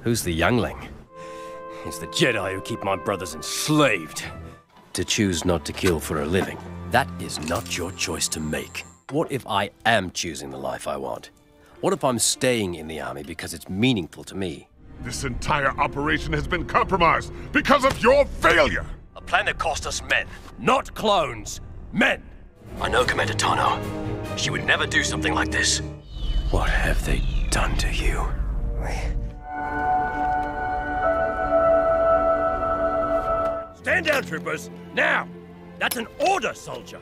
Who's the youngling? It's the Jedi who keep my brothers enslaved. To choose not to kill for a living, that is not your choice to make. What if I am choosing the life I want? What if I'm staying in the army because it's meaningful to me? This entire operation has been compromised because of your failure! A plan that cost us men, not clones. Men! I know Commander Tano. She would never do something like this. What have they done to you? Stand down, troopers! Now! That's an order, soldier!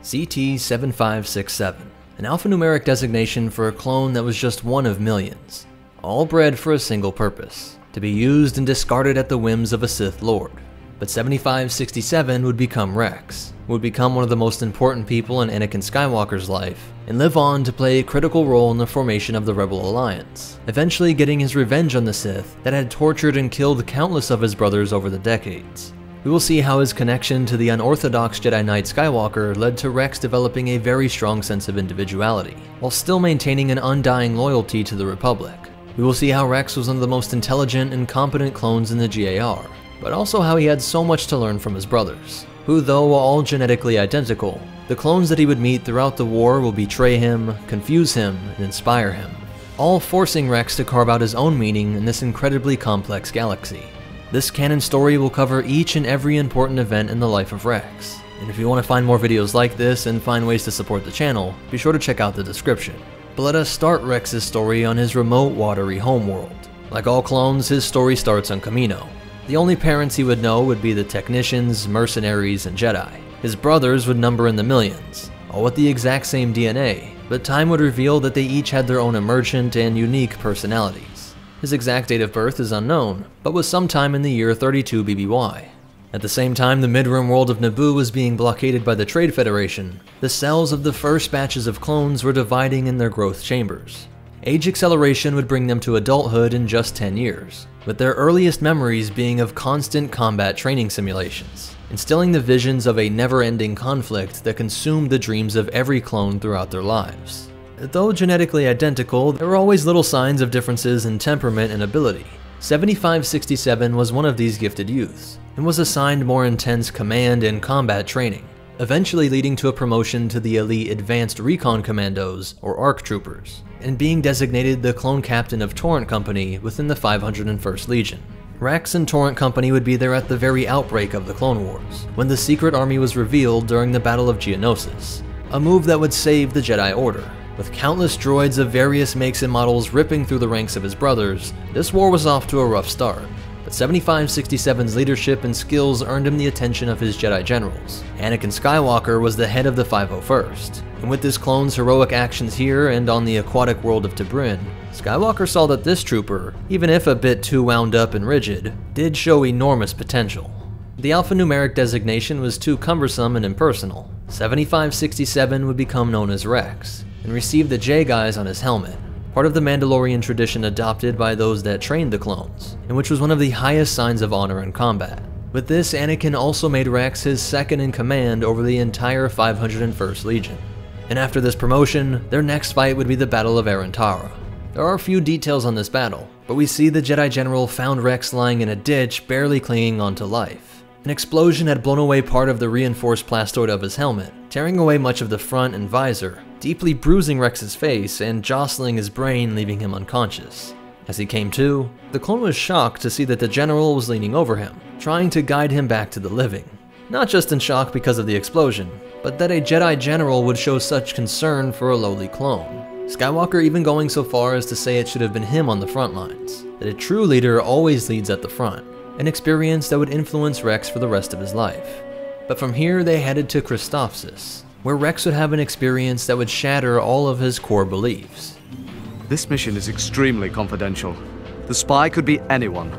CT-7567, an alphanumeric designation for a clone that was just one of millions, all bred for a single purpose, to be used and discarded at the whims of a Sith Lord. But 7567 would become Rex, would become one of the most important people in Anakin Skywalker's life, and live on to play a critical role in the formation of the Rebel Alliance, eventually getting his revenge on the Sith that had tortured and killed countless of his brothers over the decades. We will see how his connection to the unorthodox Jedi Knight Skywalker led to Rex developing a very strong sense of individuality, while still maintaining an undying loyalty to the Republic. We will see how Rex was one of the most intelligent and competent clones in the GAR, but also how he had so much to learn from his brothers, who, though all genetically identical, the clones that he would meet throughout the war will betray him, confuse him, and inspire him, all forcing Rex to carve out his own meaning in this incredibly complex galaxy. This canon story will cover each and every important event in the life of Rex, and if you want to find more videos like this and find ways to support the channel, be sure to check out the description. But let us start Rex's story on his remote, watery homeworld. Like all clones, his story starts on Kamino. The only parents he would know would be the technicians, mercenaries, and Jedi. His brothers would number in the millions, all with the exact same DNA, but time would reveal that they each had their own emergent and unique personalities. His exact date of birth is unknown, but was sometime in the year 32 BBY. At the same time the mid-rim world of Naboo was being blockaded by the Trade Federation, the cells of the first batches of clones were dividing in their growth chambers. Age acceleration would bring them to adulthood in just 10 years, with their earliest memories being of constant combat training simulations, instilling the visions of a never-ending conflict that consumed the dreams of every clone throughout their lives. Though genetically identical, there were always little signs of differences in temperament and ability. 7567 was one of these gifted youths, and was assigned more intense command and combat training, eventually leading to a promotion to the elite Advanced Recon Commandos, or ARC Troopers, and being designated the clone captain of Torrent Company within the 501st Legion. Rex and Torrent Company would be there at the very outbreak of the Clone Wars, when the secret army was revealed during the Battle of Geonosis, a move that would save the Jedi Order. With countless droids of various makes and models ripping through the ranks of his brothers, this war was off to a rough start, but 7567's leadership and skills earned him the attention of his Jedi generals. Anakin Skywalker was the head of the 501st, and with this clone's heroic actions here and on the aquatic world of Tabrin, Skywalker saw that this trooper, even if a bit too wound up and rigid, did show enormous potential. The alphanumeric designation was too cumbersome and impersonal. 7567 would become known as Rex, and received the J guys on his helmet, part of the Mandalorian tradition adopted by those that trained the clones, and which was one of the highest signs of honor in combat. With this, Anakin also made Rex his second in command over the entire 501st Legion. And after this promotion, their next fight would be the Battle of Arantara. There are a few details on this battle, but we see the Jedi General found Rex lying in a ditch, barely clinging onto life. An explosion had blown away part of the reinforced plastoid of his helmet, tearing away much of the front and visor, deeply bruising Rex's face and jostling his brain, leaving him unconscious. As he came to, the clone was shocked to see that the general was leaning over him, trying to guide him back to the living. Not just in shock because of the explosion, but that a Jedi general would show such concern for a lowly clone. Skywalker even going so far as to say it should have been him on the front lines, that a true leader always leads at the front, an experience that would influence Rex for the rest of his life. But from here they headed to Christophsis, where Rex would have an experience that would shatter all of his core beliefs. This mission is extremely confidential. The spy could be anyone.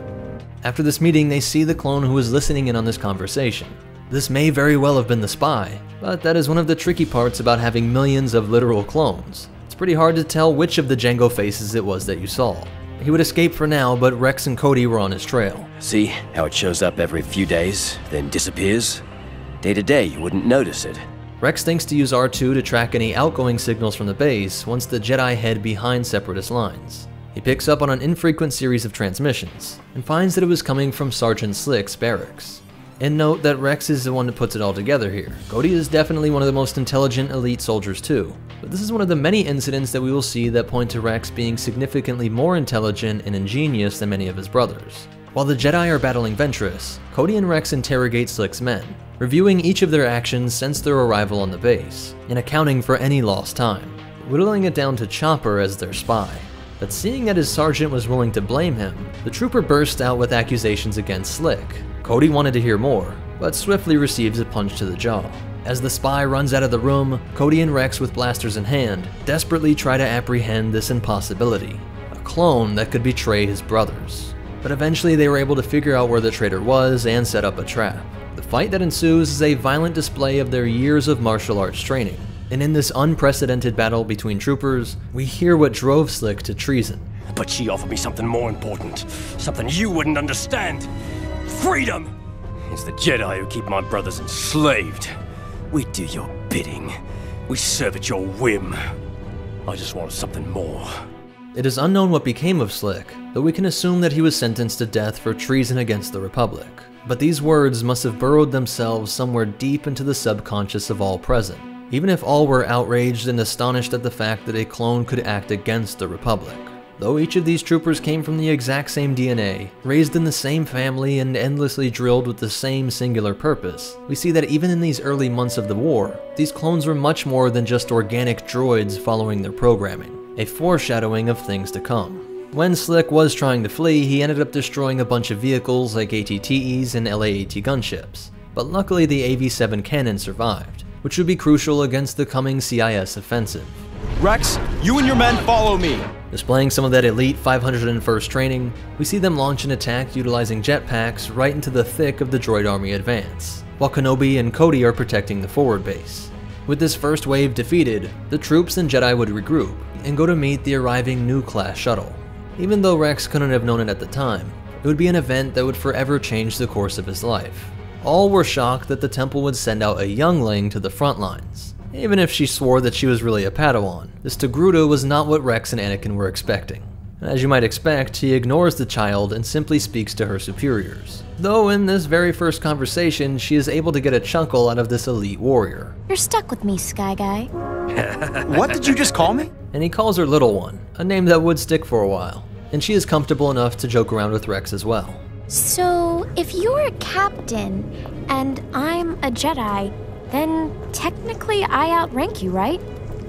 After this meeting, they see the clone who is listening in on this conversation. This may very well have been the spy, but that is one of the tricky parts about having millions of literal clones. It's pretty hard to tell which of the Jango faces it was that you saw. He would escape for now, but Rex and Cody were on his trail. See how it shows up every few days, then disappears? Day to day, you wouldn't notice it. Rex thinks to use R2 to track any outgoing signals from the base once the Jedi head behind Separatist lines. He picks up on an infrequent series of transmissions, and finds that it was coming from Sergeant Slick's barracks. And note that Rex is the one that puts it all together here. Cody is definitely one of the most intelligent elite soldiers too, but this is one of the many incidents that we will see that point to Rex being significantly more intelligent and ingenious than many of his brothers. While the Jedi are battling Ventress, Cody and Rex interrogate Slick's men, reviewing each of their actions since their arrival on the base, and accounting for any lost time, whittling it down to Chopper as their spy. But seeing that his sergeant was willing to blame him, the trooper burst out with accusations against Slick. Cody wanted to hear more, but swiftly receives a punch to the jaw. As the spy runs out of the room, Cody and Rex with blasters in hand desperately try to apprehend this impossibility, a clone that could betray his brothers. But eventually they were able to figure out where the traitor was and set up a trap. The fight that ensues is a violent display of their years of martial arts training, and in this unprecedented battle between troopers, we hear what drove Slick to treason. But she offered me something more important, something you wouldn't understand. Freedom! It's the Jedi who keep my brothers enslaved. We do your bidding. We serve at your whim. I just wanted something more. It is unknown what became of Slick, though we can assume that he was sentenced to death for treason against the Republic. But these words must have burrowed themselves somewhere deep into the subconscious of all present, even if all were outraged and astonished at the fact that a clone could act against the Republic. Though each of these troopers came from the exact same DNA, raised in the same family, and endlessly drilled with the same singular purpose, we see that even in these early months of the war, these clones were much more than just organic droids following their programming, a foreshadowing of things to come. When Slick was trying to flee, he ended up destroying a bunch of vehicles like AT-TEs and LAAT gunships, but luckily the AV-7 Canon survived, which would be crucial against the coming CIS offensive. Rex, you and your men follow me! Displaying some of that elite 501st training, we see them launch an attack utilizing jetpacks right into the thick of the droid army advance, while Kenobi and Cody are protecting the forward base. With this first wave defeated, the troops and Jedi would regroup and go to meet the arriving new class shuttle. Even though Rex couldn't have known it at the time, it would be an event that would forever change the course of his life. All were shocked that the temple would send out a youngling to the front lines. Even if she swore that she was really a Padawan, this Togruta was not what Rex and Anakin were expecting. As you might expect, he ignores the child and simply speaks to her superiors. Though in this very first conversation, she is able to get a chuckle out of this elite warrior. You're stuck with me, Sky Guy. What did you just call me? And he calls her Little One, a name that would stick for a while. And she is comfortable enough to joke around with Rex as well. So, if you're a captain and I'm a Jedi, then technically I outrank you, right?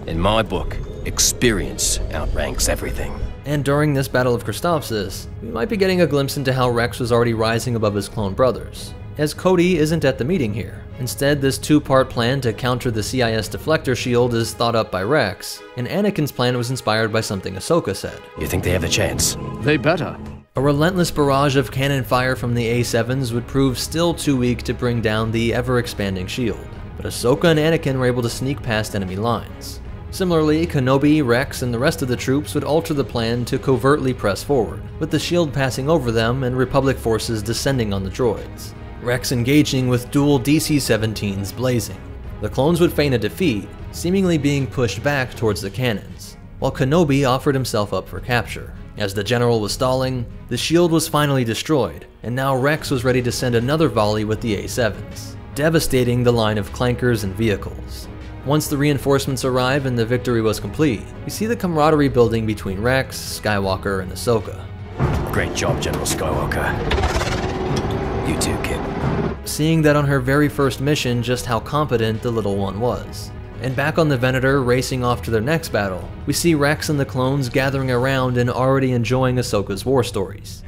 In my book, experience outranks everything. And during this Battle of Christophsis, we might be getting a glimpse into how Rex was already rising above his clone brothers, as Cody isn't at the meeting here. Instead, this two-part plan to counter the CIS deflector shield is thought up by Rex, and Anakin's plan was inspired by something Ahsoka said. You think they have a chance? They better. A relentless barrage of cannon fire from the A7s would prove still too weak to bring down the ever-expanding shield, but Ahsoka and Anakin were able to sneak past enemy lines. Similarly, Kenobi, Rex, and the rest of the troops would alter the plan to covertly press forward, with the shield passing over them and Republic forces descending on the droids. Rex engaging with dual DC-17s blazing. The clones would feign a defeat, seemingly being pushed back towards the cannons, while Kenobi offered himself up for capture. As the general was stalling, the shield was finally destroyed, and now Rex was ready to send another volley with the A7s, devastating the line of clankers and vehicles. Once the reinforcements arrive and the victory was complete, we see the camaraderie building between Rex, Skywalker, and Ahsoka. Great job, General Skywalker. You too, kid. Seeing that on her very first mission just how competent the little one was. And back on the Venator, racing off to their next battle, we see Rex and the clones gathering around and already enjoying Ahsoka's war stories.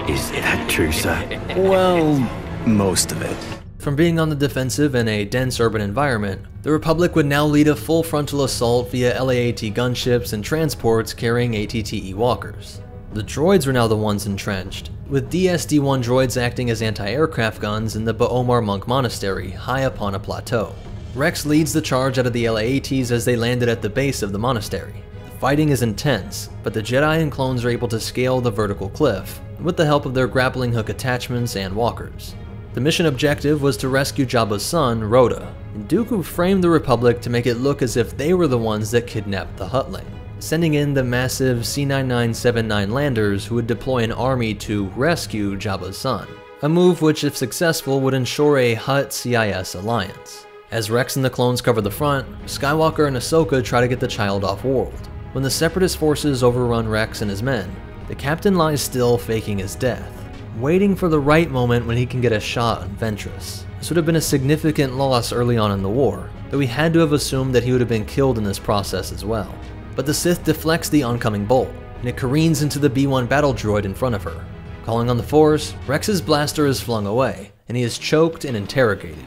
Is that true, sir? Well, most of it. From being on the defensive in a dense urban environment, the Republic would now lead a full frontal assault via LAAT gunships and transports carrying AT-TE walkers. The droids were now the ones entrenched, with DS-D1 droids acting as anti-aircraft guns in the Ba'omar Monk Monastery high upon a plateau. Rex leads the charge out of the LAATs as they landed at the base of the monastery. The fighting is intense, but the Jedi and clones are able to scale the vertical cliff, with the help of their grappling hook attachments and walkers. The mission objective was to rescue Jabba's son, Rhoda, and Dooku framed the Republic to make it look as if they were the ones that kidnapped the Huttling, sending in the massive C-9979 landers who would deploy an army to rescue Jabba's son, a move which, if successful, would ensure a Hutt-CIS alliance. As Rex and the clones cover the front, Skywalker and Ahsoka try to get the child off-world. When the Separatist forces overrun Rex and his men, the captain lies still, faking his death, waiting for the right moment when he can get a shot on Ventress. This would have been a significant loss early on in the war, though we had to have assumed that he would have been killed in this process as well. But the Sith deflects the oncoming bolt, and it careens into the B-1 battle droid in front of her. Calling on the Force, Rex's blaster is flung away, and he is choked and interrogated.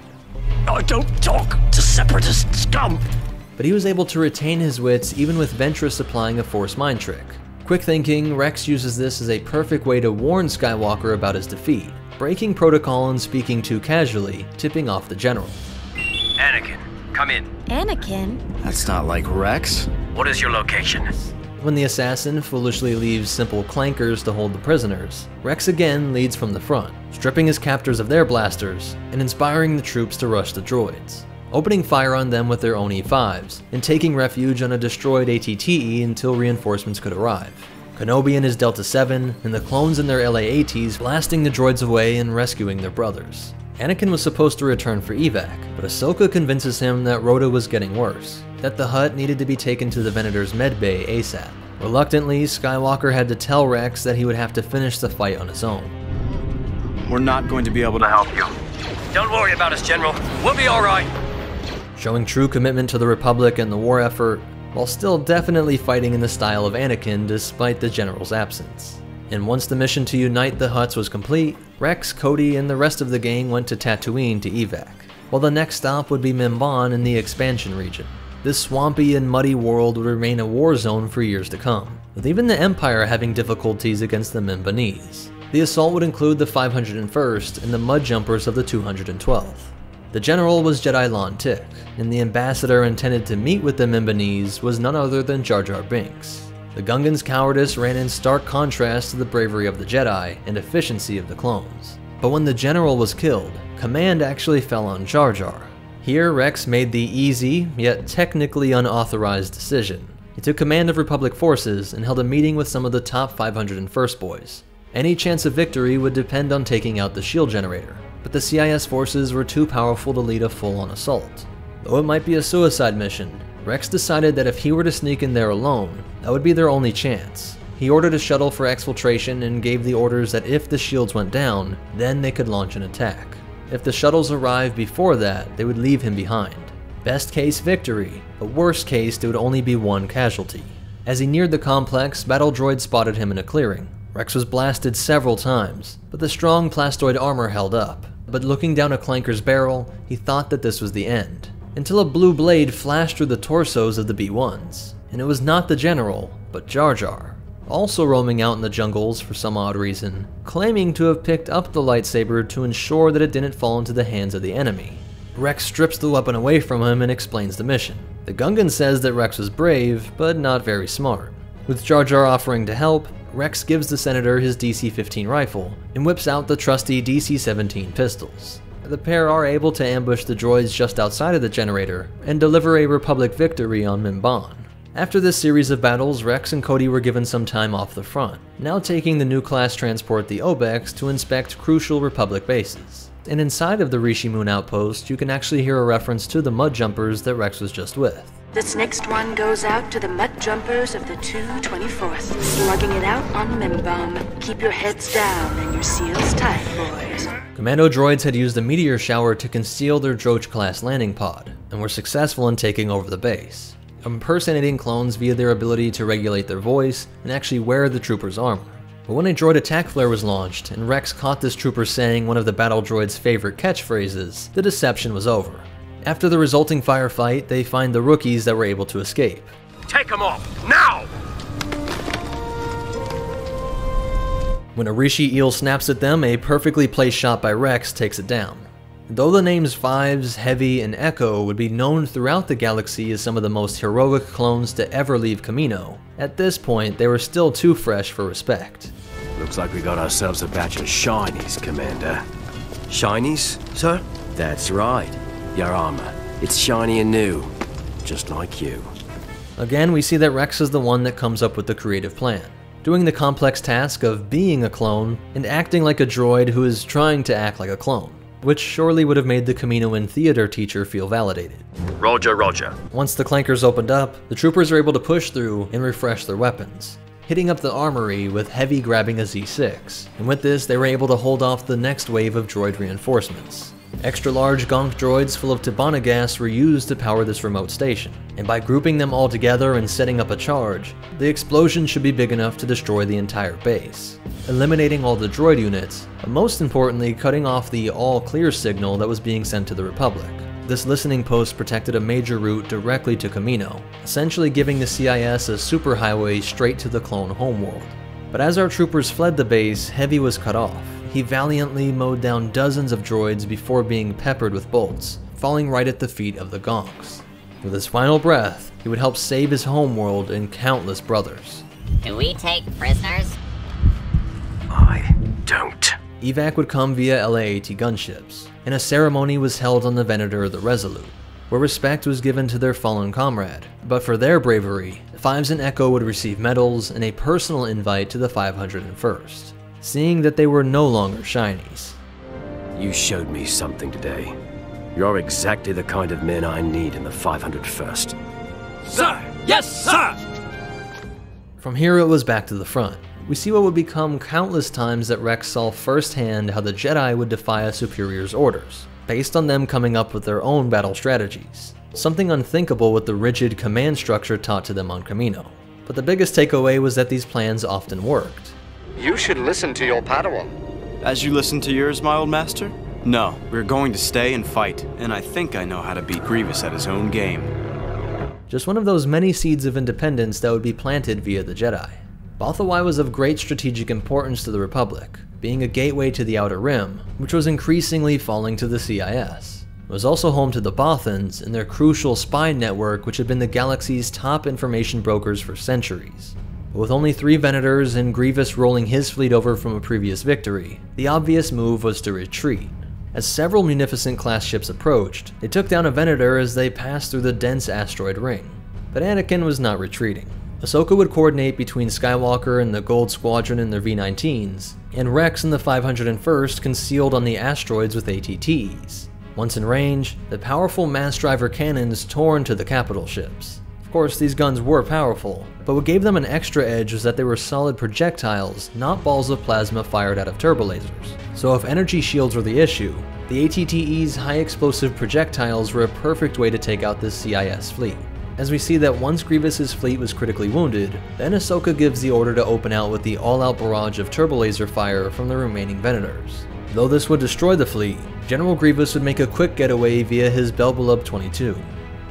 I don't talk to Separatist scum! But he was able to retain his wits even with Ventress applying a Force mind trick. Quick thinking, Rex uses this as a perfect way to warn Skywalker about his defeat, breaking protocol and speaking too casually, tipping off the general. Anakin, come in. Anakin? That's not like Rex. What is your location? When the assassin foolishly leaves simple clankers to hold the prisoners, Rex again leads from the front, stripping his captors of their blasters and inspiring the troops to rush the droids, opening fire on them with their own E5s and taking refuge on a destroyed ATTE until reinforcements could arrive. Kenobi and his Delta 7 and the clones in their LA-ATs blasting the droids away and rescuing their brothers. Anakin was supposed to return for evac, but Ahsoka convinces him that Rhoda was getting worse, that the Hutt needed to be taken to the Venator's medbay ASAP. Reluctantly, Skywalker had to tell Rex that he would have to finish the fight on his own. We're not going to be able to help you. Don't worry about us, General. We'll be alright. Showing true commitment to the Republic and the war effort, while still definitely fighting in the style of Anakin despite the General's absence. And once the mission to unite the Hutts was complete, Rex, Cody, and the rest of the gang went to Tatooine to evac, while the next stop would be Mimban in the expansion region. This swampy and muddy world would remain a war zone for years to come, with even the Empire having difficulties against the Mimbanese. The assault would include the 501st and the mud jumpers of the 212th. The general was Jedi Lon Tik, and the ambassador intended to meet with the Mimbanese was none other than Jar Jar Binks. The Gungans' cowardice ran in stark contrast to the bravery of the Jedi and efficiency of the clones. But when the general was killed, command actually fell on Jar Jar. Here, Rex made the easy, yet technically unauthorized decision. He took command of Republic forces and held a meeting with some of the top 501st boys. Any chance of victory would depend on taking out the shield generator, but the CIS forces were too powerful to lead a full-on assault. Though it might be a suicide mission, Rex decided that if he were to sneak in there alone, that would be their only chance. He ordered a shuttle for exfiltration and gave the orders that if the shields went down, then they could launch an attack. If the shuttles arrived before that, they would leave him behind. Best case, victory, but worst case, there would only be one casualty. As he neared the complex, battle droids spotted him in a clearing. Rex was blasted several times, but the strong plastoid armor held up. But looking down a clanker's barrel, he thought that this was the end, until a blue blade flashed through the torsos of the B-1s, and it was not the general, but Jar Jar, also roaming out in the jungles for some odd reason, claiming to have picked up the lightsaber to ensure that it didn't fall into the hands of the enemy. Rex strips the weapon away from him and explains the mission. The Gungan says that Rex was brave, but not very smart. With Jar Jar offering to help, Rex gives the Senator his DC-15 rifle and whips out the trusty DC-17 pistols. The pair are able to ambush the droids just outside of the generator and deliver a Republic victory on Mimban. After this series of battles, Rex and Cody were given some time off the front, now taking the new class transport the Obex to inspect crucial Republic bases. And inside of the Rishi Moon outpost, you can actually hear a reference to the mud jumpers that Rex was just with. This next one goes out to the mud jumpers of the 224th, slugging it out on Mimban. Keep your heads down and your seals tight, boys. Commando droids had used a meteor shower to conceal their Droid-class landing pod, and were successful in taking over the base, impersonating clones via their ability to regulate their voice and actually wear the trooper's armor. But when a droid attack flare was launched, and Rex caught this trooper saying one of the battle droid's favorite catchphrases, the deception was over. After the resulting firefight, they find the rookies that were able to escape. Take them off, now! When a Rishi eel snaps at them, a perfectly placed shot by Rex takes it down. Though the names Fives, Heavy, and Echo would be known throughout the galaxy as some of the most heroic clones to ever leave Kamino, at this point they were still too fresh for respect. Looks like we got ourselves a batch of shinies, Commander. Shinies, sir? That's right. Your armor. It's shiny and new, just like you. Again, we see that Rex is the one that comes up with the creative plan, doing the complex task of being a clone and acting like a droid who is trying to act like a clone, which surely would have made the Kaminoan theater teacher feel validated. Roger, roger. Once the clankers opened up, the troopers are able to push through and refresh their weapons, hitting up the armory with Heavy grabbing a Z6, and with this they were able to hold off the next wave of droid reinforcements. Extra-large gonk droids full of Tibanna gas were used to power this remote station, and by grouping them all together and setting up a charge, the explosion should be big enough to destroy the entire base, eliminating all the droid units, but most importantly cutting off the all-clear signal that was being sent to the Republic. This listening post protected a major route directly to Kamino, essentially giving the CIS a superhighway straight to the clone homeworld. But as our troopers fled the base, Heavy was cut off. He valiantly mowed down dozens of droids before being peppered with bolts, falling right at the feet of the gonks. With his final breath, he would help save his homeworld and countless brothers. Do we take prisoners? I don't. Evac would come via LAAT gunships, and a ceremony was held on the Venator the Resolute, where respect was given to their fallen comrade. But for their bravery, Fives and Echo would receive medals and a personal invite to the 501st, seeing that they were no longer shinies. You showed me something today. You're exactly the kind of men I need in the 501st. Sir! Yes, sir! From here it was back to the front. We see what would become countless times that Rex saw firsthand how the Jedi would defy a superior's orders, based on them coming up with their own battle strategies. Something unthinkable with the rigid command structure taught to them on Kamino. But the biggest takeaway was that these plans often worked. You should listen to your Padawan. As you listen to yours, my old master? No, we're going to stay and fight, and I think I know how to beat Grievous at his own game. Just one of those many seeds of independence that would be planted via the Jedi. Bothawai was of great strategic importance to the Republic, being a gateway to the Outer Rim, which was increasingly falling to the CIS. It was also home to the Bothans and their crucial spy network, which had been the galaxy's top information brokers for centuries. But with only 3 Venators and Grievous rolling his fleet over from a previous victory, the obvious move was to retreat. As several Munificent-class ships approached, they took down a Venator as they passed through the dense asteroid ring. But Anakin was not retreating. Ahsoka would coordinate between Skywalker and the Gold Squadron in their V-19s, and Rex and the 501st concealed on the asteroids with ATTs. Once in range, the powerful mass driver cannons tore into the capital ships. Of course, these guns were powerful, but what gave them an extra edge was that they were solid projectiles, not balls of plasma fired out of turbolasers. So if energy shields were the issue, the ATTE's high explosive projectiles were a perfect way to take out this CIS fleet. As we see that once Grievous's fleet was critically wounded, then Ahsoka gives the order to open out with the all-out barrage of turbolaser fire from the remaining Venators. Though this would destroy the fleet, General Grievous would make a quick getaway via his Belbullab 22.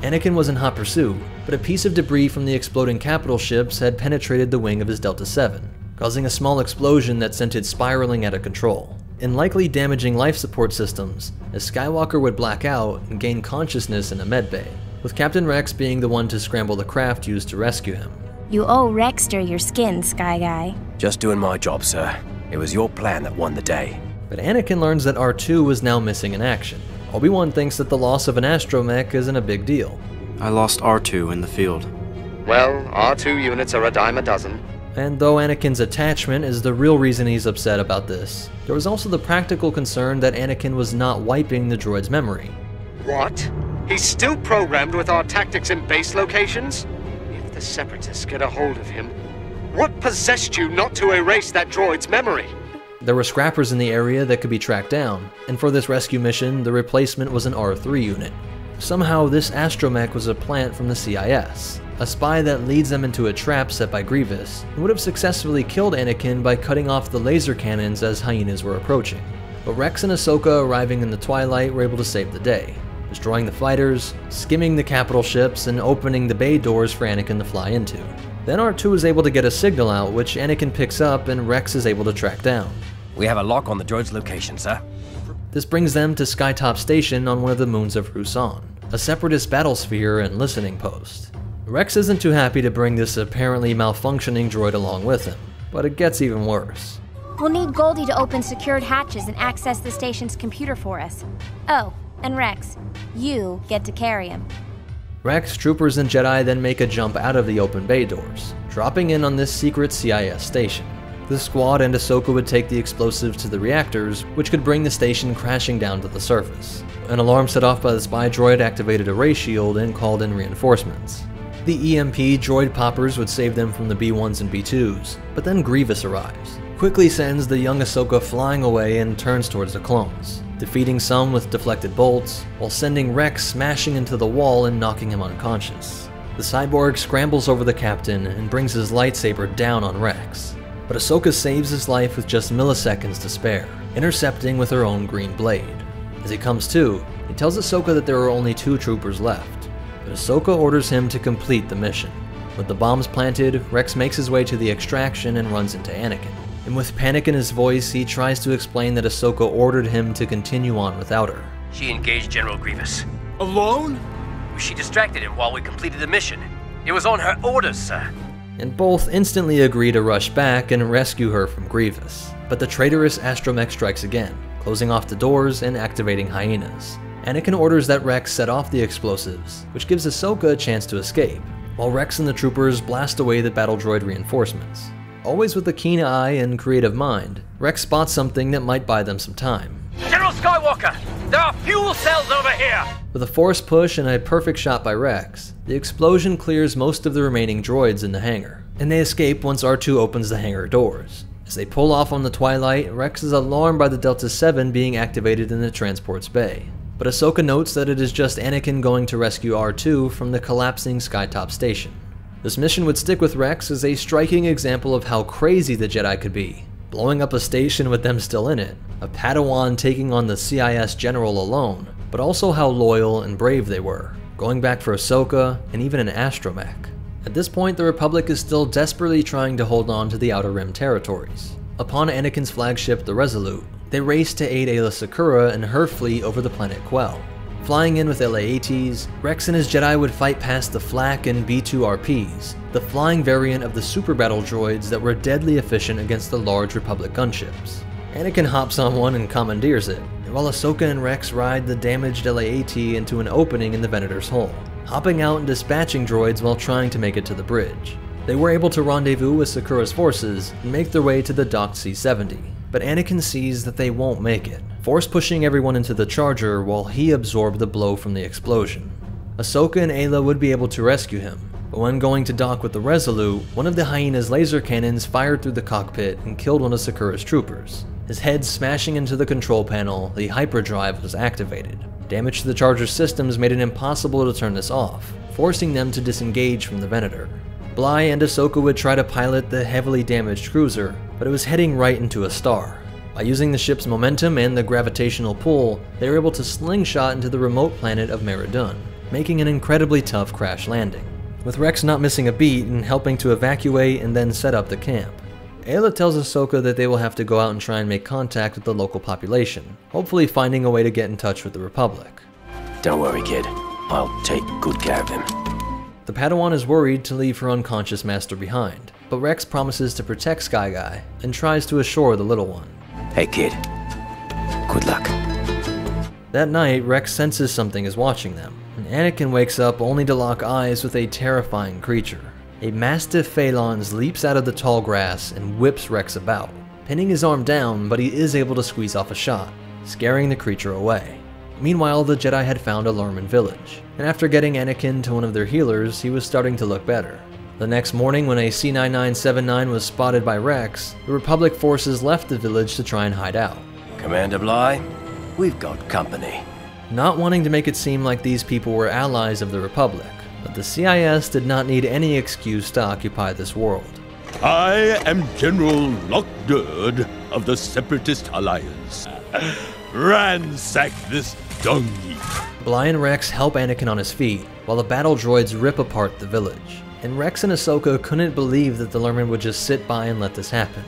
Anakin was in hot pursuit, but a piece of debris from the exploding capital ships had penetrated the wing of his Delta 7, causing a small explosion that sent it spiraling out of control, and likely damaging life support systems, as Skywalker would black out and gain consciousness in a medbay, with Captain Rex being the one to scramble the craft used to rescue him. You owe Rexter your skin, Sky Guy. Just doing my job, sir. It was your plan that won the day. But Anakin learns that R2 was now missing in action. Obi-Wan thinks that the loss of an astromech isn't a big deal. I lost R2 in the field. Well, R2 units are a dime a dozen. And though Anakin's attachment is the real reason he's upset about this, there was also the practical concern that Anakin was not wiping the droid's memory. What? He's still programmed with our tactics and base locations? If the Separatists get a hold of him, what possessed you not to erase that droid's memory? There were scrappers in the area that could be tracked down, and for this rescue mission, the replacement was an R3 unit. Somehow, this astromech was a plant from the CIS, a spy that leads them into a trap set by Grievous, and would have successfully killed Anakin by cutting off the laser cannons as hyenas were approaching. But Rex and Ahsoka arriving in the twilight were able to save the day, destroying the fighters, skimming the capital ships, and opening the bay doors for Anakin to fly into. Then R2 is able to get a signal out, which Anakin picks up and Rex is able to track down. We have a lock on the droid's location, sir. This brings them to Skytop Station on one of the moons of Rusan, a separatist battlesphere and listening post. Rex isn't too happy to bring this apparently malfunctioning droid along with him, but it gets even worse. We'll need Goldie to open secured hatches and access the station's computer for us. Oh, And Rex, you get to carry him. Rex, troopers, and Jedi then make a jump out of the open bay doors, dropping in on this secret CIS station. The squad and Ahsoka would take the explosives to the reactors, which could bring the station crashing down to the surface. An alarm set off by the spy droid activated a ray shield and called in reinforcements. The EMP droid poppers would save them from the B-1s and B-2s, but then Grievous arrives, quickly sends the young Ahsoka flying away and turns towards the clones, defeating some with deflected bolts, while sending Rex smashing into the wall and knocking him unconscious. The cyborg scrambles over the captain and brings his lightsaber down on Rex, but Ahsoka saves his life with just milliseconds to spare, intercepting with her own green blade. As he comes to, he tells Ahsoka that there are only 2 troopers left, but Ahsoka orders him to complete the mission. With the bombs planted, Rex makes his way to the extraction and runs into Anakin. And with panic in his voice, he tries to explain that Ahsoka ordered him to continue on without her. She engaged General Grievous. Alone? She distracted him while we completed the mission. It was on her orders, sir. And both instantly agree to rush back and rescue her from Grievous. But the traitorous astromech strikes again, closing off the doors and activating hyenas. Anakin orders that Rex set off the explosives, which gives Ahsoka a chance to escape, while Rex and the troopers blast away the battle droid reinforcements. Always with a keen eye and creative mind, Rex spots something that might buy them some time. General Skywalker, there are fuel cells over here! With a forced push and a perfect shot by Rex, the explosion clears most of the remaining droids in the hangar, and they escape once R2 opens the hangar doors. As they pull off on the twilight, Rex is alarmed by the Delta-7 being activated in the transport's bay. But Ahsoka notes that it is just Anakin going to rescue R2 from the collapsing skytop station. This mission would stick with Rex as a striking example of how crazy the Jedi could be, blowing up a station with them still in it, a Padawan taking on the CIS general alone, but also how loyal and brave they were, going back for Ahsoka and even an astromech. At this point, the Republic is still desperately trying to hold on to the Outer Rim territories. Upon Anakin's flagship, the Resolute, they race to aid Aayla Secura and her fleet over the planet Quell. Flying in with LA-ATs, Rex and his Jedi would fight past the Flak and B-2RPs, the flying variant of the super battle droids that were deadly efficient against the large Republic gunships. Anakin hops on one and commandeers it, while Ahsoka and Rex ride the damaged LA-AT into an opening in the Venator's hull, hopping out and dispatching droids while trying to make it to the bridge. They were able to rendezvous with Secura's forces and make their way to the docked C-70, but Anakin sees that they won't make it, force pushing everyone into the Charger while he absorbed the blow from the explosion. Ahsoka and Aayla would be able to rescue him, but when going to dock with the Resolute, one of the Hyena's laser cannons fired through the cockpit and killed one of Secura's troopers. His head smashing into the control panel, the hyperdrive was activated. Damage to the Charger's systems made it impossible to turn this off, forcing them to disengage from the Venator. Bly and Ahsoka would try to pilot the heavily damaged cruiser, but it was heading right into a star. By using the ship's momentum and the gravitational pull, they were able to slingshot into the remote planet of Meridun, making an incredibly tough crash landing, with Rex not missing a beat and helping to evacuate and then set up the camp. Aayla tells Ahsoka that they will have to go out and try and make contact with the local population, hopefully finding a way to get in touch with the Republic. Don't worry, kid. I'll take good care of him. The Padawan is worried to leave her unconscious master behind, but Rex promises to protect Sky Guy and tries to assure the little one. Hey, kid. Good luck. That night, Rex senses something is watching them, and Anakin wakes up only to lock eyes with a terrifying creature. A mastiff Phaelons leaps out of the tall grass and whips Rex about, pinning his arm down, but he is able to squeeze off a shot, scaring the creature away. Meanwhile, the Jedi had found a Lurman village, and after getting Anakin to one of their healers, he was starting to look better. The next morning, when a C-9979 was spotted by Rex, the Republic forces left the village to try and hide out. Commander Bly, we've got company. Not wanting to make it seem like these people were allies of the Republic, but the CIS did not need any excuse to occupy this world. I am General Lockdurd of the Separatist Alliance. Ransack this dung heap. Bly and Rex help Anakin on his feet, while the battle droids rip apart the village. And Rex and Ahsoka couldn't believe that the Lurman would just sit by and let this happen.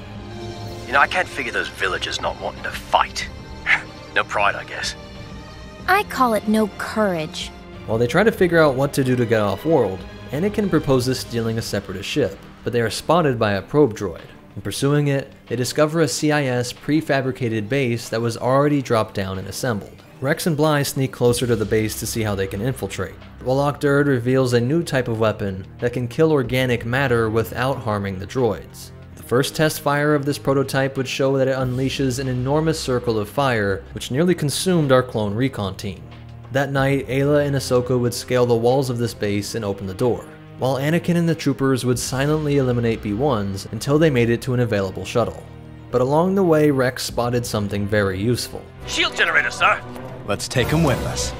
You know, I can't figure those villagers not wanting to fight. No pride, I guess. I call it no courage. While they try to figure out what to do to get off-world, Anakin proposes stealing a Separatist ship, but they are spotted by a probe droid. In pursuing it, they discover a CIS prefabricated base that was already dropped down and assembled. Rex and Bly sneak closer to the base to see how they can infiltrate, while Lock-Durd reveals a new type of weapon that can kill organic matter without harming the droids. The first test fire of this prototype would show that it unleashes an enormous circle of fire which nearly consumed our clone recon team. That night, Ayla and Ahsoka would scale the walls of this base and open the door, while Anakin and the troopers would silently eliminate B-1s until they made it to an available shuttle. But along the way, Rex spotted something very useful. Shield generator, sir! Let's take him with us.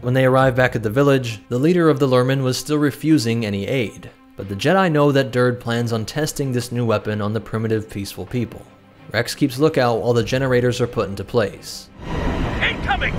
When they arrived back at the village, the leader of the Lurmen was still refusing any aid, but the Jedi know that Durd plans on testing this new weapon on the primitive, peaceful people. Rex keeps lookout while the generators are put into place. Incoming!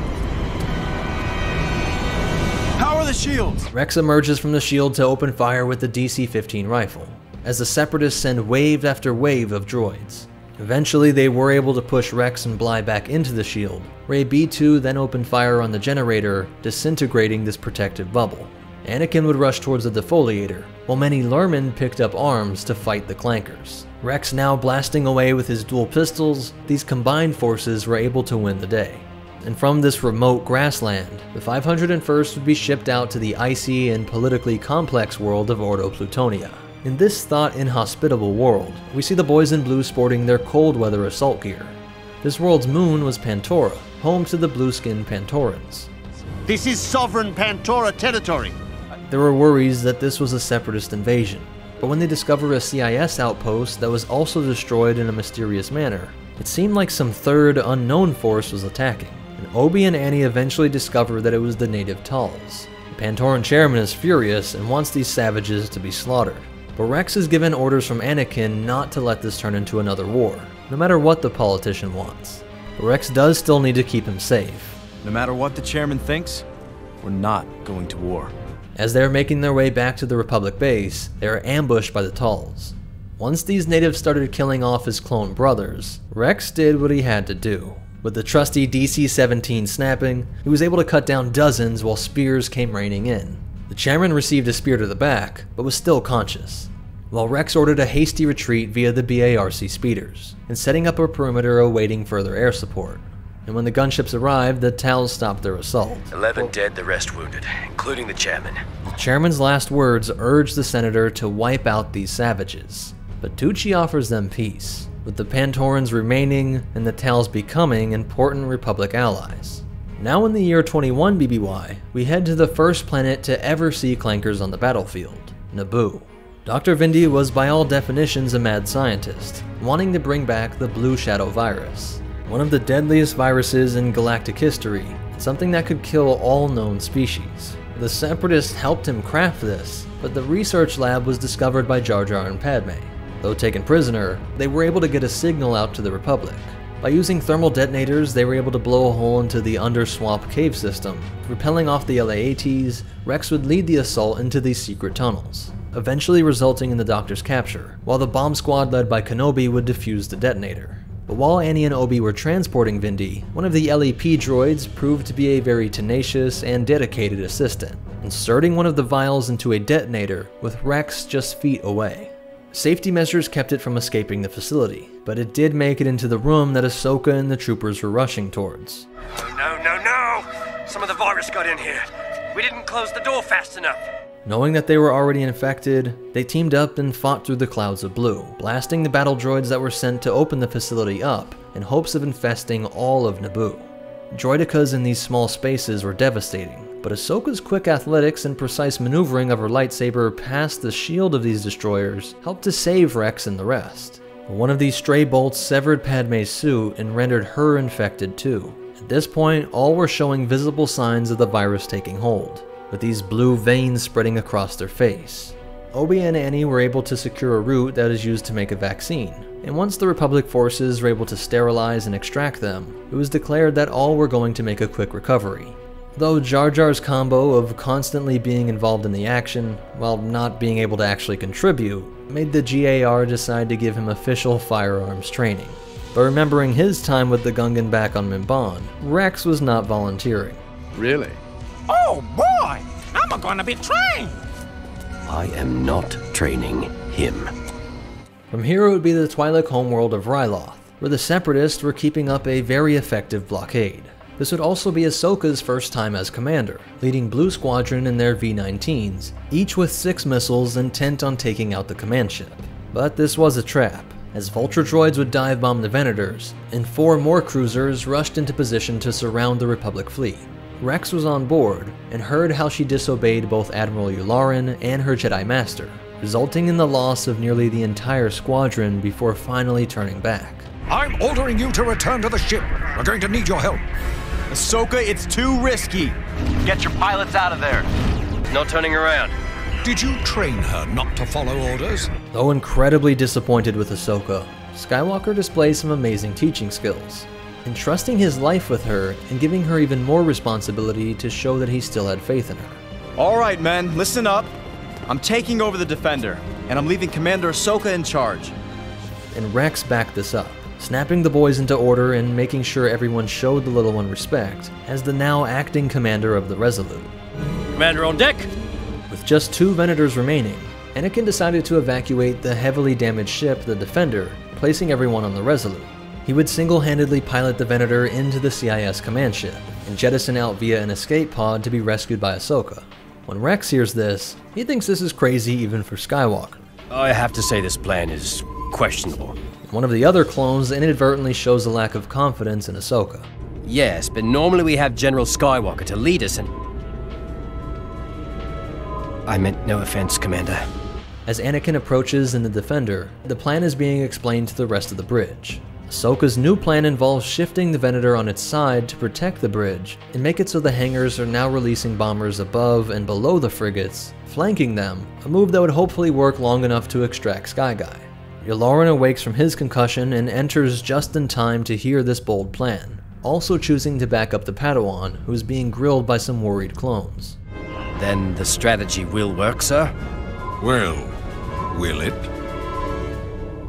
Power the shields! Rex emerges from the shield to open fire with the DC-15 rifle, as the Separatists send wave after wave of droids. Eventually, they were able to push Rex and Bly back into the shield, where a B-2 then opened fire on the generator, disintegrating this protective bubble. Anakin would rush towards the defoliator, while many Lurmen picked up arms to fight the clankers. Rex now blasting away with his dual pistols, these combined forces were able to win the day. And from this remote grassland, the 501st would be shipped out to the icy and politically complex world of Ordo Plutonia. In this thought inhospitable world, we see the boys in blue sporting their cold weather assault gear. This world's moon was Pantora, home to the blue-skinned Pantorans. This is sovereign Pantora territory. There were worries that this was a separatist invasion, but when they discovered a CIS outpost that was also destroyed in a mysterious manner, it seemed like some third, unknown force was attacking, and Obi and Annie eventually discovered that it was the native Tals. The Pantoran chairman is furious and wants these savages to be slaughtered. But Rex is given orders from Anakin not to let this turn into another war, no matter what the politician wants. But Rex does still need to keep him safe. No matter what the chairman thinks, we're not going to war. As they are making their way back to the Republic base, they are ambushed by the Tals. Once these natives started killing off his clone brothers, Rex did what he had to do. With the trusty DC-17 snapping, he was able to cut down dozens while spears came raining in. The chairman received a spear to the back, but was still conscious, while Rex ordered a hasty retreat via the BARC speeders, and setting up a perimeter awaiting further air support. And when the gunships arrived, the Tals stopped their assault. 11 dead, the rest wounded, including the chairman. The chairman's last words urged the senator to wipe out these savages, but Tucci offers them peace, with the Pantorans remaining and the Tals becoming important Republic allies. Now in the year 21 BBY, we head to the first planet to ever see clankers on the battlefield, Naboo. Dr. Vindy was by all definitions a mad scientist, wanting to bring back the Blue Shadow virus, one of the deadliest viruses in galactic history, something that could kill all known species. The Separatists helped him craft this, but the research lab was discovered by Jar Jar and Padme. Though taken prisoner, they were able to get a signal out to the Republic. By using thermal detonators, they were able to blow a hole into the Underswamp cave system. Repelling off the LAATs, Rex would lead the assault into these secret tunnels, eventually resulting in the Doctor's capture, while the bomb squad led by Kenobi would defuse the detonator. But while Annie and Obi were transporting Vindy, one of the LEP droids proved to be a very tenacious and dedicated assistant, inserting one of the vials into a detonator with Rex just feet away. Safety measures kept it from escaping the facility, but it did make it into the room that Ahsoka and the troopers were rushing towards. No, no, no! Some of the virus got in here. We didn't close the door fast enough. Knowing that they were already infected, they teamed up and fought through the clouds of blue, blasting the battle droids that were sent to open the facility up in hopes of infesting all of Naboo. Droidicas in these small spaces were devastating, but Ahsoka's quick athletics and precise maneuvering of her lightsaber past the shield of these destroyers helped to save Rex and the rest. One of these stray bolts severed Padme's suit and rendered her infected too. At this point, all were showing visible signs of the virus taking hold, with these blue veins spreading across their face. Obi and Annie were able to secure a route that is used to make a vaccine, and once the Republic forces were able to sterilize and extract them, it was declared that all were going to make a quick recovery. Though Jar Jar's combo of constantly being involved in the action, while not being able to actually contribute, made the GAR decide to give him official firearms training. But remembering his time with the Gungan back on Mimban, Rex was not volunteering. Really? Oh boy, I'm gonna be trained! I am not training him. From here it would be the Twi'lek homeworld of Ryloth, where the Separatists were keeping up a very effective blockade. This would also be Ahsoka's first time as commander, leading Blue Squadron in their V-19s, each with 6 missiles intent on taking out the command ship. But this was a trap, as Vulture droids would dive bomb the Venators, and 4 more cruisers rushed into position to surround the Republic fleet. Rex was on board, and heard how she disobeyed both Admiral Yularen and her Jedi Master, resulting in the loss of nearly the entire squadron before finally turning back. I'm ordering you to return to the ship. We're going to need your help. Ahsoka, it's too risky. Get your pilots out of there. No turning around. Did you train her not to follow orders? Though incredibly disappointed with Ahsoka, Skywalker displays some amazing teaching skills, entrusting his life with her and giving her even more responsibility to show that he still had faith in her. Alright men, listen up. I'm taking over the Defender, and I'm leaving Commander Ahsoka in charge. And Rex backed this up, snapping the boys into order and making sure everyone showed the little one respect as the now acting commander of the Resolute. Commander on deck! With just 2 Venators remaining, Anakin decided to evacuate the heavily damaged ship, the Defender, placing everyone on the Resolute. He would single-handedly pilot the Venator into the CIS command ship, and jettison out via an escape pod to be rescued by Ahsoka. When Rex hears this, he thinks this is crazy even for Skywalker. I have to say this plan is questionable. One of the other clones inadvertently shows a lack of confidence in Ahsoka. Yes, but normally we have General Skywalker to lead us and... I meant no offense, Commander. As Anakin approaches in the Defender, the plan is being explained to the rest of the bridge. Ahsoka's new plan involves shifting the Venator on its side to protect the bridge, and make it so the hangars are now releasing bombers above and below the frigates, flanking them, a move that would hopefully work long enough to extract Skyguy. Yularen awakes from his concussion and enters just in time to hear this bold plan, also choosing to back up the Padawan, who is being grilled by some worried clones. Then the strategy will work, sir? Well, will it?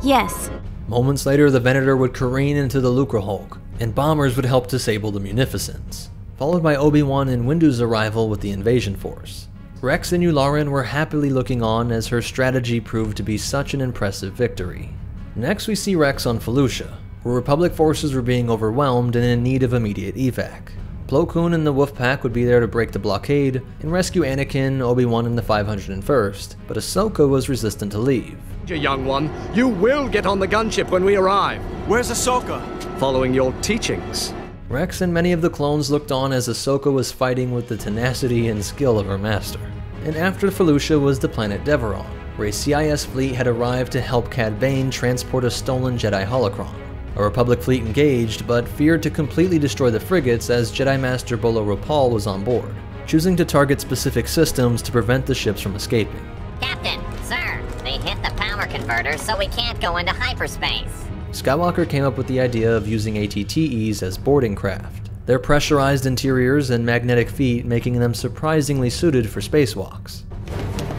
Yes. Moments later, the Venator would careen into the Lucrehulk, and bombers would help disable the Munificence, followed by Obi-Wan and Windu's arrival with the invasion force. Rex and Yularen were happily looking on as her strategy proved to be such an impressive victory. Next we see Rex on Felucia, where Republic forces were being overwhelmed and in need of immediate evac. Plo Koon and the Wolf Pack would be there to break the blockade and rescue Anakin, Obi-Wan, and the 501st, but Ahsoka was resistant to leave. Young one, you will get on the gunship when we arrive. Where's Ahsoka? Following your teachings. Rex and many of the clones looked on as Ahsoka was fighting with the tenacity and skill of her master. And after Felucia was the planet Deveron, where a CIS fleet had arrived to help Cad Bane transport a stolen Jedi holocron. A Republic fleet engaged, but feared to completely destroy the frigates as Jedi Master Bolo Rapal was on board, choosing to target specific systems to prevent the ships from escaping. Captain, sir, they hit the power converter, so we can't go into hyperspace. Skywalker came up with the idea of using ATTEs as boarding craft, their pressurized interiors and magnetic feet making them surprisingly suited for spacewalks.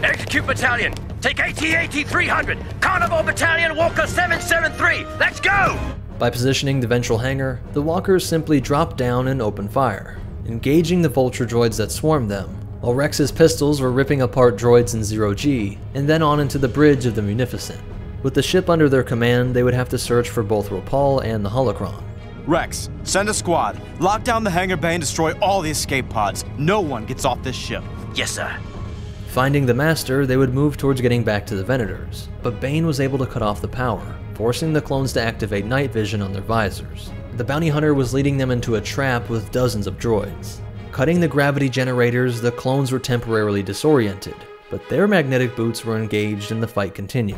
Execute Battalion! Take AT-AT 300! Carnival Battalion Walker 773! Let's go! By positioning the ventral hangar, the walkers simply dropped down and opened fire, engaging the Vulture droids that swarmed them, while Rex's pistols were ripping apart droids in 0G, and then on into the bridge of the Munificent. With the ship under their command, they would have to search for both Rapal and the holocron. Rex, send a squad. Lock down the hangar bay and destroy all the escape pods. No one gets off this ship. Yes, sir. Finding the Master, they would move towards getting back to the Venators, but Bane was able to cut off the power, forcing the clones to activate night vision on their visors. The bounty hunter was leading them into a trap with dozens of droids. Cutting the gravity generators, the clones were temporarily disoriented, but their magnetic boots were engaged and the fight continued.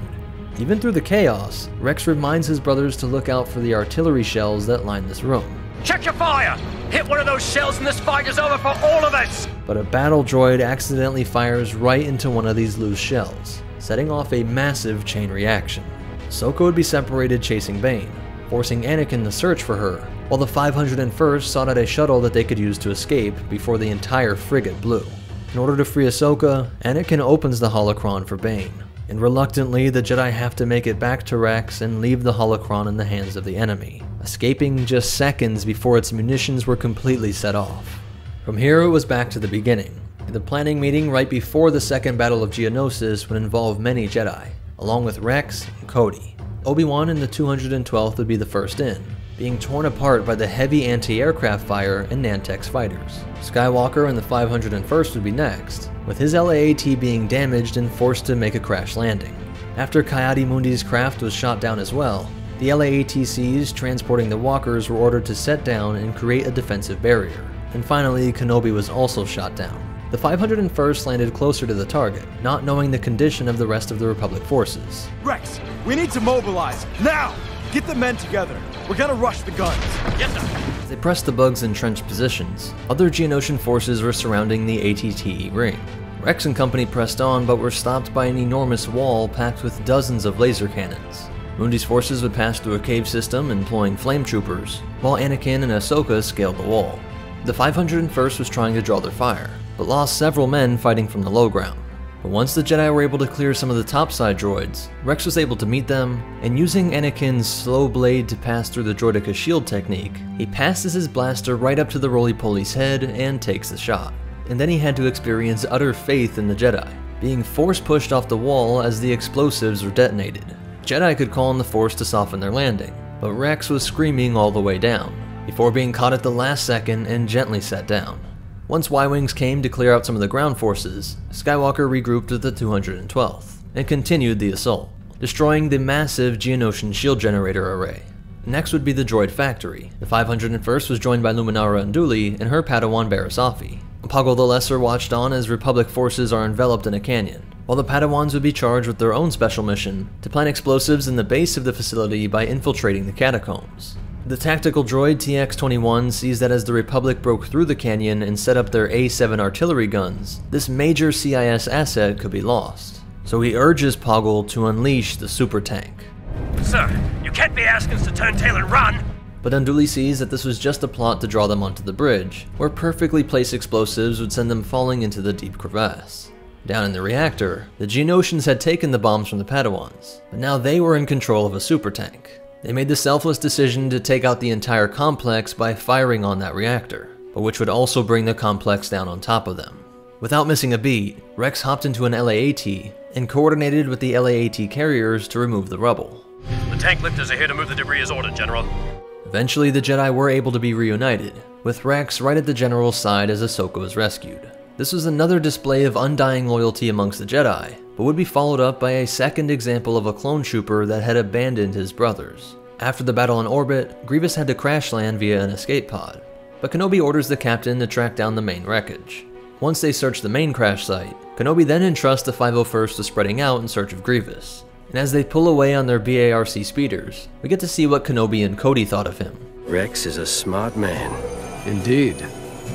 Even through the chaos, Rex reminds his brothers to look out for the artillery shells that line this room. Check your fire! Hit one of those shells and this fight is over for all of us! But a battle droid accidentally fires right into one of these loose shells, setting off a massive chain reaction. Ahsoka would be separated chasing Bane, forcing Anakin to search for her, while the 501st sought out a shuttle that they could use to escape before the entire frigate blew. In order to free Ahsoka, Anakin opens the holocron for Bane, and reluctantly the Jedi have to make it back to Rex and leave the holocron in the hands of the enemy, escaping just seconds before its munitions were completely set off. From here it was back to the beginning. The planning meeting right before the second Battle of Geonosis would involve many Jedi, along with Rex and Cody. Obi-Wan and the 212th would be the first in, being torn apart by the heavy anti-aircraft fire and Nantek's fighters. Skywalker and the 501st would be next, with his LAAT being damaged and forced to make a crash landing. After Coyote-Mundi's craft was shot down as well, the LAATCs transporting the walkers were ordered to set down and create a defensive barrier. And finally, Kenobi was also shot down. The 501st landed closer to the target, not knowing the condition of the rest of the Republic forces. Rex, we need to mobilize, now! Get the men together. We're gonna rush the guns. Yes, sir. As they pressed the bugs' entrenched positions, other Geonosian forces were surrounding the ATTE ring. Rex and company pressed on, but were stopped by an enormous wall packed with dozens of laser cannons. Mundi's forces would pass through a cave system employing flame troopers, while Anakin and Ahsoka scaled the wall. The 501st was trying to draw their fire, but lost several men fighting from the low ground. But once the Jedi were able to clear some of the topside droids, Rex was able to meet them, and using Anakin's slow blade to pass through the droideka shield technique, he passes his blaster right up to the roly-poly's head and takes the shot. And then he had to experience utter faith in the Jedi, being force-pushed off the wall as the explosives were detonated. Jedi could call on the Force to soften their landing, but Rex was screaming all the way down, before being caught at the last second and gently set down. Once Y-Wings came to clear out some of the ground forces, Skywalker regrouped with the 212th, and continued the assault, destroying the massive Geonosian shield generator array. Next would be the Droid Factory. The 501st was joined by Luminara Unduli and her Padawan Barisafi. Poggle the Lesser watched on as Republic forces are enveloped in a canyon, while the Padawans would be charged with their own special mission to plant explosives in the base of the facility by infiltrating the catacombs. The tactical droid TX-21 sees that as the Republic broke through the canyon and set up their A7 artillery guns, this major CIS asset could be lost. So he urges Poggle to unleash the super tank. Sir, you can't be asking us to turn tail and run! But Unduli sees that this was just a plot to draw them onto the bridge, where perfectly placed explosives would send them falling into the deep crevasse. Down in the reactor, the Geonosians had taken the bombs from the Padawans, but now they were in control of a super tank. They made the selfless decision to take out the entire complex by firing on that reactor, but which would also bring the complex down on top of them. Without missing a beat, Rex hopped into an LAAT and coordinated with the LAAT carriers to remove the rubble. The tank lifters are here to move the debris as ordered, General. Eventually, the Jedi were able to be reunited, with Rex right at the General's side as Ahsoka was rescued. This was another display of undying loyalty amongst the Jedi, but would be followed up by a second example of a clone trooper that had abandoned his brothers. After the battle in orbit, Grievous had to crash land via an escape pod, but Kenobi orders the captain to track down the main wreckage. Once they search the main crash site, Kenobi then entrusts the 501st to spreading out in search of Grievous. And as they pull away on their BARC speeders, we get to see what Kenobi and Cody thought of him. Rex is a smart man. Indeed.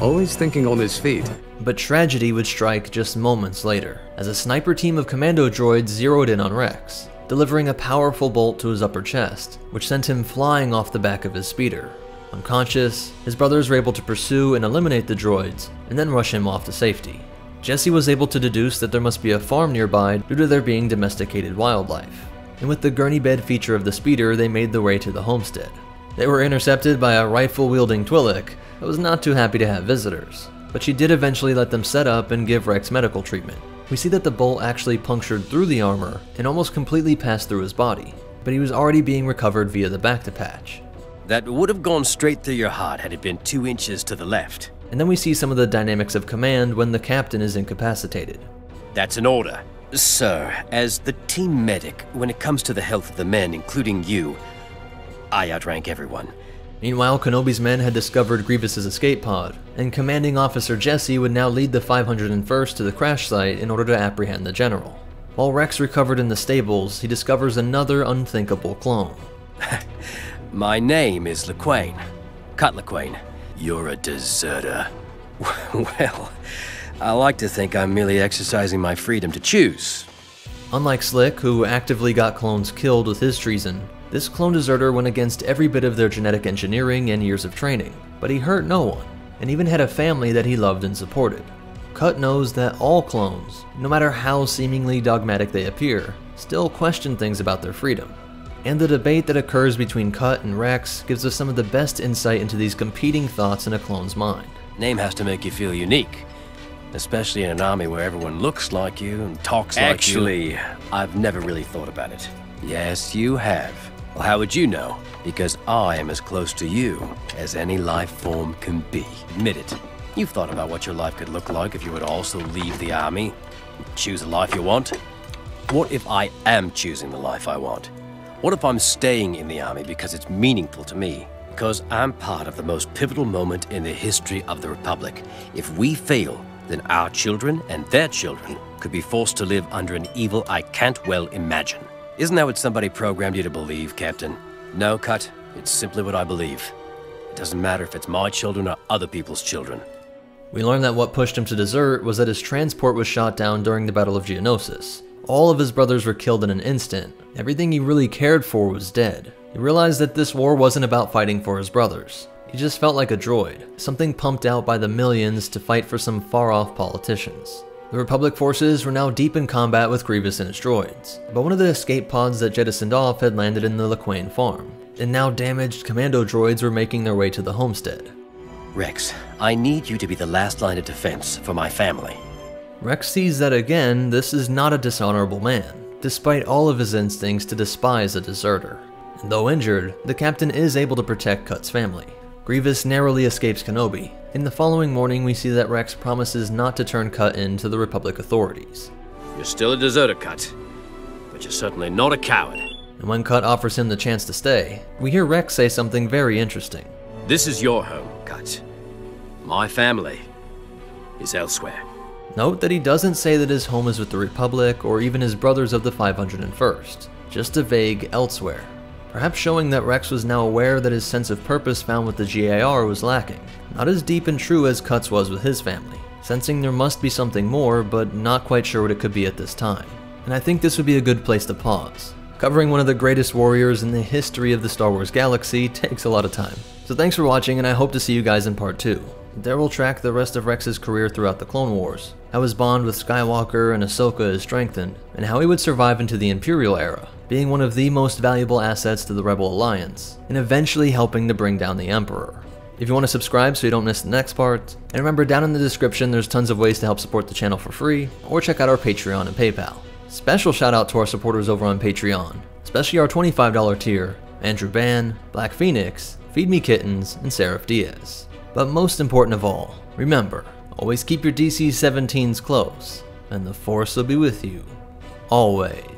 Always thinking on his feet. But tragedy would strike just moments later, as a sniper team of commando droids zeroed in on Rex, delivering a powerful bolt to his upper chest, which sent him flying off the back of his speeder. Unconscious, his brothers were able to pursue and eliminate the droids, and then rush him off to safety. Jesse was able to deduce that there must be a farm nearby due to there being domesticated wildlife, and with the gurney bed feature of the speeder, they made their way to the homestead. They were intercepted by a rifle-wielding Twi'lek that was not too happy to have visitors, but she did eventually let them set up and give Rex medical treatment. We see that the bolt actually punctured through the armor and almost completely passed through his body, but he was already being recovered via the Bacta patch. That would have gone straight through your heart had it been 2 inches to the left. And then we see some of the dynamics of command when the captain is incapacitated. That's an order. Sir, as the team medic, when it comes to the health of the men, including you, I outrank everyone. Meanwhile, Kenobi's men had discovered Grievous's escape pod, and commanding officer Jesse would now lead the 501st to the crash site in order to apprehend the general. While Rex recovered in the stables, he discovers another unthinkable clone. My name is LeQuain. Cut LeQuain. You're a deserter. Well, I like to think I'm merely exercising my freedom to choose. Unlike Slick, who actively got clones killed with his treason, this clone deserter went against every bit of their genetic engineering and years of training, but he hurt no one, and even had a family that he loved and supported. Cut knows that all clones, no matter how seemingly dogmatic they appear, still question things about their freedom. And the debate that occurs between Cut and Rex gives us some of the best insight into these competing thoughts in a clone's mind. Name has to make you feel unique, especially in an army where everyone looks like you and talks like you. Actually, I've never really thought about it. Yes, you have. Well, how would you know? Because I am as close to you as any life form can be. Admit it. You've thought about what your life could look like if you would also leave the army. Choose the life you want. What if I am choosing the life I want? What if I'm staying in the army because it's meaningful to me? Because I'm part of the most pivotal moment in the history of the Republic. If we fail, then our children and their children could be forced to live under an evil I can't well imagine. Isn't that what somebody programmed you to believe, Captain? No, Cut. It's simply what I believe. It doesn't matter if it's my children or other people's children. We learned that what pushed him to desert was that his transport was shot down during the Battle of Geonosis. All of his brothers were killed in an instant. Everything he really cared for was dead. He realized that this war wasn't about fighting for his brothers. He just felt like a droid, something pumped out by the millions to fight for some far-off politicians. The Republic forces were now deep in combat with Grievous and his droids, but one of the escape pods that jettisoned off had landed in the Laquain farm, and now damaged commando droids were making their way to the homestead. Rex, I need you to be the last line of defense for my family. Rex sees that again, this is not a dishonorable man, despite all of his instincts to despise a deserter. And though injured, the captain is able to protect Cut's family. Grievous narrowly escapes Kenobi. In the following morning, we see that Rex promises not to turn Cut in to the Republic authorities. You're still a deserter, Cut, but you're certainly not a coward. And when Cut offers him the chance to stay, we hear Rex say something very interesting. This is your home, Cut. My family is elsewhere. Note that he doesn't say that his home is with the Republic or even his brothers of the 501st, just a vague elsewhere. Perhaps showing that Rex was now aware that his sense of purpose found with the GAR was lacking, not as deep and true as Cut's was with his family, sensing there must be something more, but not quite sure what it could be at this time. And I think this would be a good place to pause. Covering one of the greatest warriors in the history of the Star Wars galaxy takes a lot of time. So thanks for watching, and I hope to see you guys in part 2. There we'll track the rest of Rex's career throughout the Clone Wars, how his bond with Skywalker and Ahsoka is strengthened, and how he would survive into the Imperial era, being one of the most valuable assets to the Rebel Alliance, and eventually helping to bring down the Emperor. If you want to subscribe so you don't miss the next part, and remember down in the description there's tons of ways to help support the channel for free, or check out our Patreon and PayPal. Special shout out to our supporters over on Patreon, especially our $25 tier, Andrew Ban, Black Phoenix, Feed Me Kittens, and Seraph Diaz. But most important of all, remember, always keep your DC-17s close, and the Force will be with you, always.